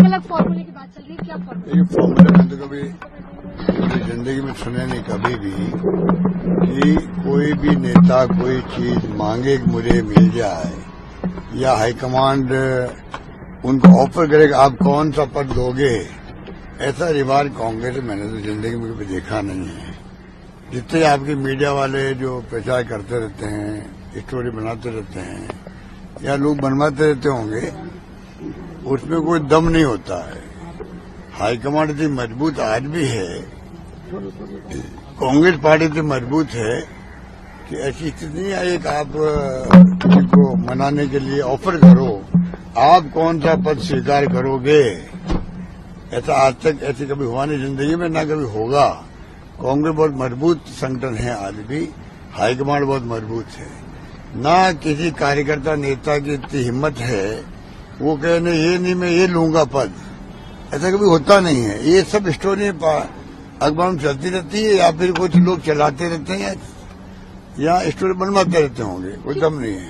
अलग अलग फॉर्मूले की बात चल रही है, क्या फॉर्मूला? ये फॉर्मूले में तो कभी पूरी जिंदगी में सुने नहीं कभी भी कि कोई भी नेता कोई चीज मांगे कि मुझे मिल जाए या हाईकमांड उनको ऑफर करेगा आप कौन सा पद दोगे। ऐसा रिवाज कांग्रेस मैंने तो जिंदगी में कभी देखा नहीं है। जितने आपके मीडिया वाले जो प्रचार करते रहते हैं, स्टोरी बनाते रहते हैं या लोग बनवाते रहते होंगे, उसमें कोई दम नहीं होता है। हाईकमांड इतनी मजबूत आज भी है, कांग्रेस पार्टी इतनी मजबूत है कि ऐसी स्थिति नहीं आई कि आप किसी को मनाने के लिए ऑफर करो आप कौन सा पद स्वीकार करोगे। ऐसा आज तक ऐसे कभी हुआ नहीं जिंदगी में, ना कभी होगा। कांग्रेस बहुत मजबूत संगठन है आज भी, हाईकमांड बहुत मजबूत है। ना किसी कार्यकर्ता नेता की इतनी हिम्मत है वो कहने ये नहीं मैं ये लूंगा पद, ऐसा कभी होता नहीं है। ये सब स्टोरी अखबार में चलती रहती है या फिर कुछ लोग चलाते रहते हैं या स्टोरी बनवाते रहते होंगे, कोई दम नहीं है।